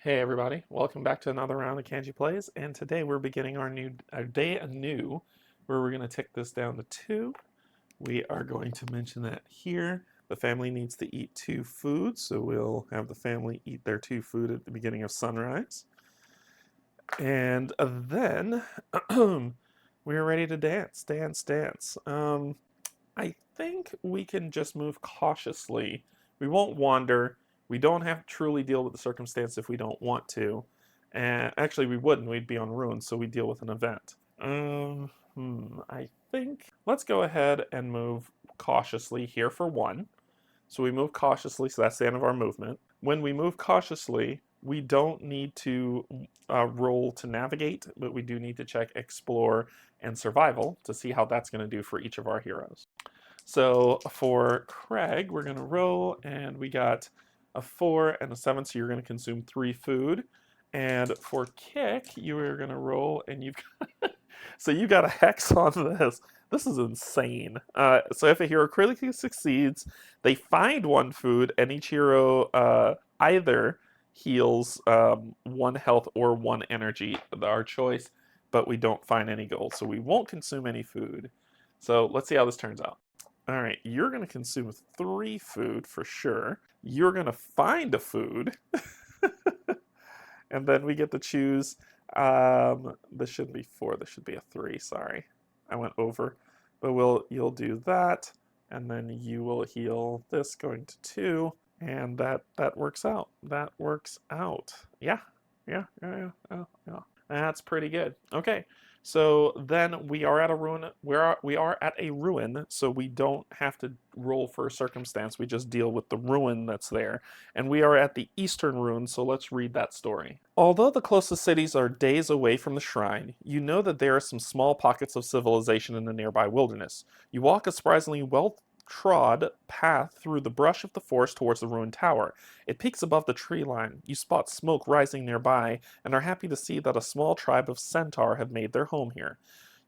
Hey everybody, welcome back to another round of Canje Plays, and today we're beginning our day anew, where we're going to tick this down to 2. We are going to mention that here the family needs to eat 2 foods, so we'll have the family eat their 2 food at the beginning of sunrise. And then we're ready to dance, dance, dance. I think we can just move cautiously. We won't wander. We don't have to truly deal with the circumstance if we don't want to. And actually, we wouldn't. We'd be on ruins, so we deal with an event. I think let's go ahead and move cautiously here for 1. So we move cautiously, so that's the end of our movement. When we move cautiously, we don't need to roll to navigate, but we do need to check explore and survival to see how that's going to do for each of our heroes. So for Craig, we're going to roll, and we got a 4 and a 7, so you're going to consume 3 food. And for Kick, you are going to roll, and you've got so you got a hex on this. This is insane. So if a hero critically succeeds, they find 1 food, and each hero either heals 1 health or 1 energy, our choice, but we don't find any gold, so we won't consume any food. So let's see how this turns out. All right, you're going to consume 3 food for sure. You're going to find a food. And then we get to choose. This shouldn't be 4, this should be a 3, sorry. I went over. But you'll do that, and then you will heal this going to 2, and that works out. That works out. Yeah. Yeah. That's pretty good. Okay. So then we are at a ruin. We are at a ruin, so we don't have to roll for a circumstance. We just deal with the ruin that's there. And we are at the eastern ruin, so let's read that story. Although the closest cities are days away from the shrine, you know that there are some small pockets of civilization in the nearby wilderness. You walk a surprisingly well-trod path through the brush of the forest towards the ruined tower. It peaks above the tree line. You spot smoke rising nearby and are happy to see that a small tribe of centaur have made their home here.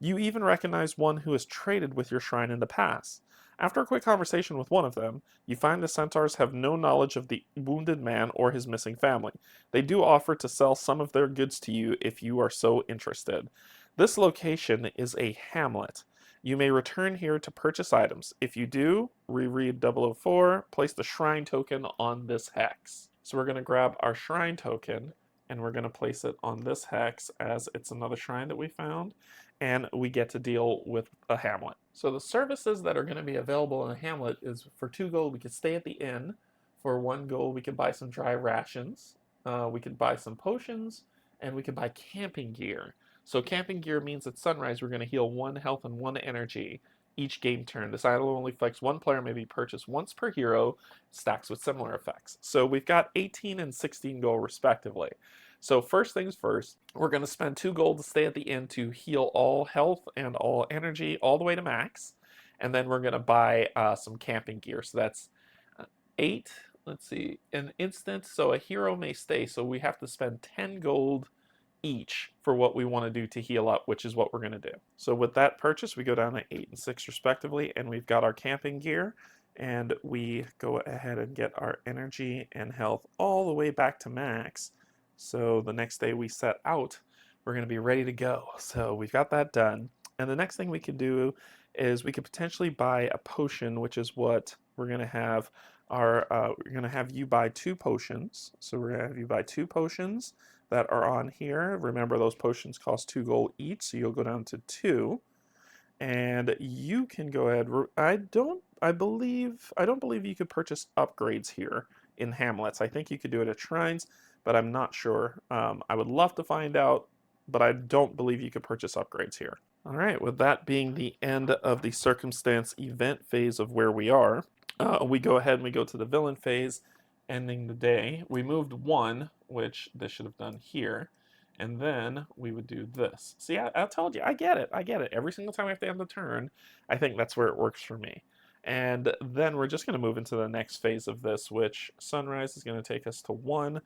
You even recognize one who has traded with your shrine in the past. After a quick conversation with one of them, you find the centaurs have no knowledge of the wounded man or his missing family. They do offer to sell some of their goods to you if you are so interested. This location is a hamlet. You may return here to purchase items. If you do, reread 004, place the shrine token on this hex. So we're going to grab our shrine token, and we're going to place it on this hex as it's another shrine that we found, and we get to deal with a hamlet. So the services that are going to be available in a hamlet is for 2 gold, we could stay at the inn. For 1 gold, we could buy some dry rations. We could buy some potions, and we could buy camping gear. So camping gear means at sunrise we're going to heal 1 health and 1 energy each game turn. This item only affects 1 player, may be purchased once per hero, stacks with similar effects. So we've got 18 and 16 gold respectively. So first things first, we're going to spend 2 gold to stay at the inn to heal all health and all energy all the way to max. And then we're going to buy some camping gear. So that's 8, let's see, an instant. So a hero may stay. So we have to spend 10 gold each for what we want to do to heal up, which is what we're going to do. So with that purchase, we go down to 8 and 6 respectively, and we've got our camping gear, and we go ahead and get our energy and health all the way back to max. So the next day we set out, we're going to be ready to go. So we've got that done. And the next thing we could do is we could potentially buy a potion, which is what we're going to have we're going to have you buy 2 potions. So we're going to have you buy 2 potions that are on here. Remember, those potions cost 2 gold each, so you'll go down to 2. And you can go ahead. I don't believe you could purchase upgrades here in Hamlets. I think you could do it at shrines, but I'm not sure. I would love to find out, but I don't believe you could purchase upgrades here. All right, with that being the end of the circumstance event phase of where we are, we go ahead and we go to the villain phase, ending the day. We moved 1, which this should have done here, and then we would do this. See, I told you, I get it. Every single time we have to end the turn, I think that's where it works for me. And then we're just going to move into the next phase of this, which sunrise is going to take us to 1.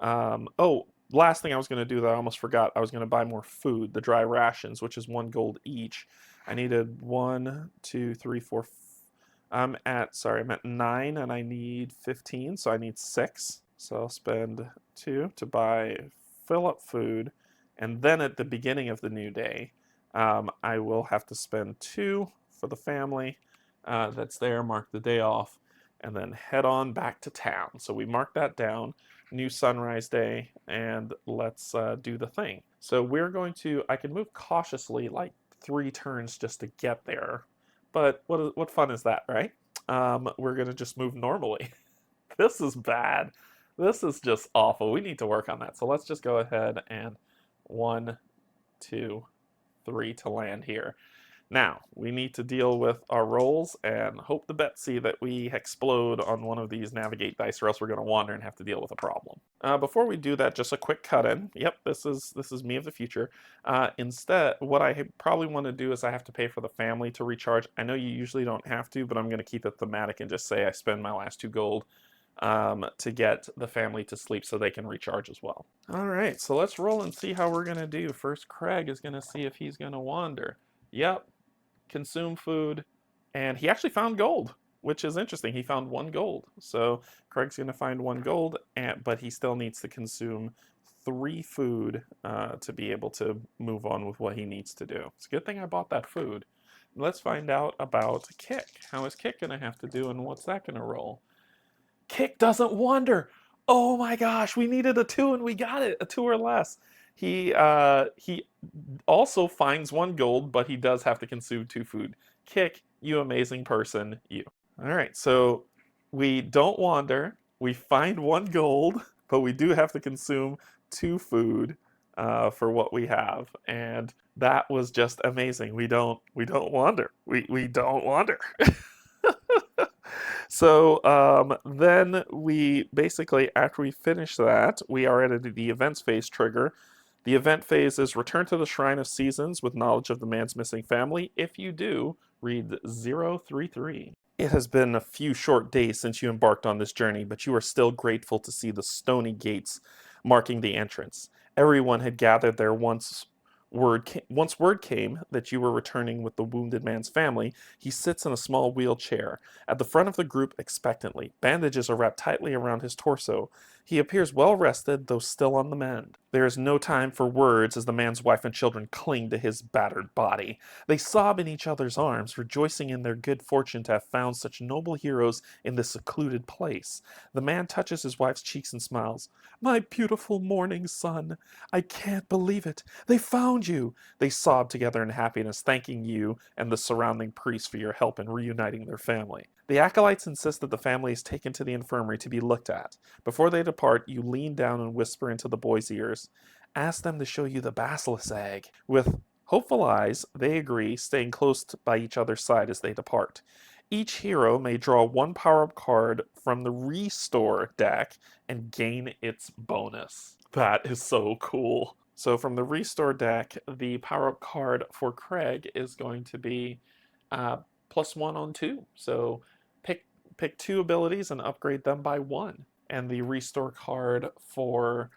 Oh, last thing I was going to do that I almost forgot, I was going to buy more food, the dry rations, which is 1 gold each. I needed 1, 2, 3, 4, I'm at 9 and I need 15, so I need 6. So I'll spend 2 to fill up food, and then at the beginning of the new day, I will have to spend 2 for the family that's there, mark the day off, and then head on back to town. So we mark that down, new sunrise day, and let's do the thing. So we're going to, I can move cautiously like 3 turns just to get there, but what fun is that, right? We're going to just move normally. This is bad. This is just awful. We need to work on that. So let's just go ahead and 1, 2, 3 to land here. Now, we need to deal with our rolls and hope to Betsy that we explode on one of these navigate dice, or else we're going to wander and have to deal with a problem. Before we do that, just a quick cut-in. Yep, this is me of the future. Instead, what I probably want to do is I have to pay for the family to recharge. I know you usually don't have to, but I'm going to keep it thematic and just say I spend my last 2 gold to get the family to sleep so they can recharge as well. All right, so let's roll and see how we're going to do. First, Craig is going to see if he's going to wander. Yep, consume food, and he actually found gold, which is interesting. He found 1 gold. So Craig's going to find 1 gold, but he still needs to consume 3 food to be able to move on with what he needs to do. It's a good thing I bought that food. Let's find out about Kik. How is Kik going to have to do, and what's that going to roll? Kik doesn't wander. Oh my gosh, we needed a 2 and we got it, a 2 or less. He also finds 1 gold, but he does have to consume 2 food. Kik, you amazing person, you. All right, so we don't wander. We find 1 gold, but we do have to consume 2 food for what we have, and that was just amazing. We don't wander. We don't wander. So then we basically, after we finish that, we are at the events phase trigger. The event phase is return to the Shrine of Seasons with knowledge of the man's missing family. If you do, read 033. It has been a few short days since you embarked on this journey, but you are still grateful to see the stony gates marking the entrance. Everyone had gathered there once word came that you were returning with the wounded man's family. He sits in a small wheelchair at the front of the group expectantly. Bandages are wrapped tightly around his torso. He appears well rested, though still on the mend. There is no time for words as the man's wife and children cling to his battered body. They sob in each other's arms, rejoicing in their good fortune to have found such noble heroes in this secluded place. The man touches his wife's cheeks and smiles. "My beautiful morning sun. I can't believe it. They found you." They sob together in happiness, thanking you and the surrounding priests for your help in reuniting their family. The acolytes insist that the family is taken to the infirmary to be looked at. Before they depart, you lean down and whisper into the boys' ears. Ask them to show you the basilisk egg. With hopeful eyes, they agree, staying close by each other's side as they depart. Each hero may draw 1 power-up card from the Restore deck and gain its bonus. That is so cool. So from the Restore deck, the power-up card for Craig is going to be +1 on 2. So pick 2 abilities and upgrade them by 1. And the Restore card for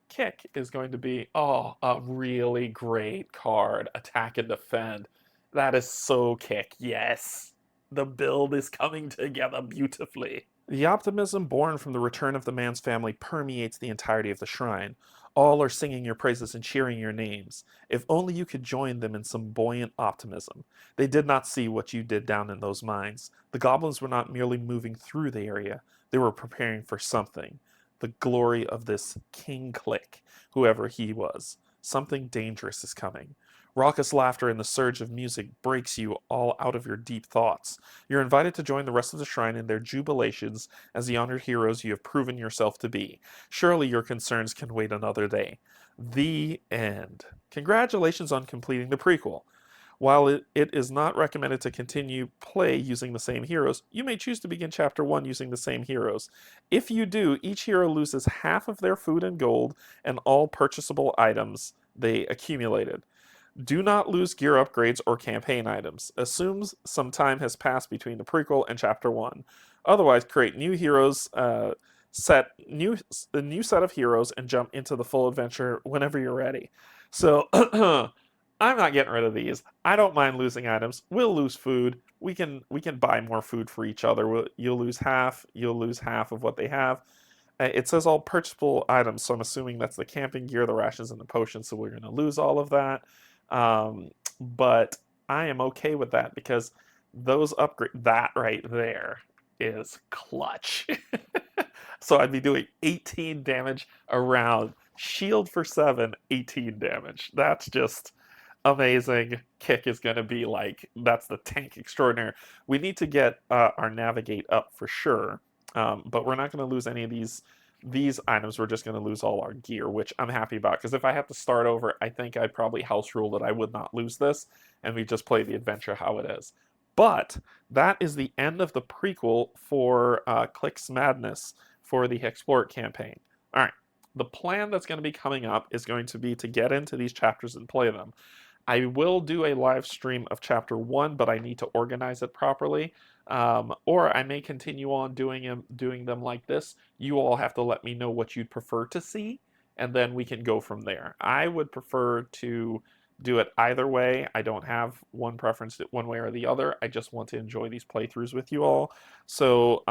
Kik is going to be, a really great card. Attack and Defend. That is so Kik. Yes. The build is coming together beautifully. The optimism born from the return of the man's family permeates the entirety of the shrine. All are singing your praises and cheering your names. If only you could join them in some buoyant optimism. They did not see what you did down in those mines. The goblins were not merely moving through the area. They were preparing for something. The glory of this King Klik, whoever he was. Something dangerous is coming. Raucous laughter and the surge of music breaks you all out of your deep thoughts. You're invited to join the rest of the shrine in their jubilations as the honored heroes you have proven yourself to be. Surely your concerns can wait another day. The end. Congratulations on completing the prequel. While it is not recommended to continue play using the same heroes, you may choose to begin Chapter 1 using the same heroes. If you do, each hero loses half of their food and gold and all purchasable items they accumulated. Do not lose gear upgrades or campaign items. Assumes some time has passed between the prequel and Chapter 1. Otherwise, create new heroes, a new set of heroes, and jump into the full adventure whenever you're ready. So, I'm not getting rid of these. I don't mind losing items. We'll lose food. We can buy more food for each other. You'll lose half of what they have. It says all purchasable items, so I'm assuming that's the camping gear, the rations, and the potions, so we're going to lose all of that. But I am okay with that because those upgrade that right there is clutch. So I'd be doing 18 damage around. Shield for 7, 18 damage. That's just amazing. Kick is going to be like, that's the tank extraordinaire. We need to get our navigate up for sure, but we're not going to lose any of these items. We're just going to lose all our gear, which I'm happy about, because if I have to start over, I think I'd probably house rule that I would not lose this, and we just play the adventure how it is. But that is the end of the prequel for Klik's Madness for the Hexplore campaign. All right, the plan that's going to be coming up is going to be to get into these chapters and play them. I will do a live stream of chapter 1, but I need to organize it properly. Or I may continue on doing them like this. You all have to let me know what you'd prefer to see, and then we can go from there. I would prefer to do it either way. I don't have one preference one way or the other. I just want to enjoy these playthroughs with you all. So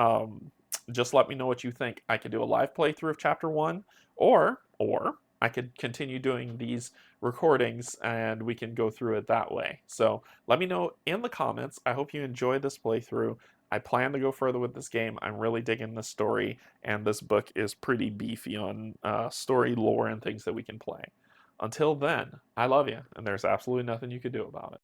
just let me know what you think. I could do a live playthrough of chapter 1, or I could continue doing these recordings and we can go through it that way. So let me know in the comments. I hope you enjoyed this playthrough. I plan to go further with this game. I'm really digging the story, and this book is pretty beefy on story, lore, and things that we can play. Until then, I love you, and there's absolutely nothing you can do about it.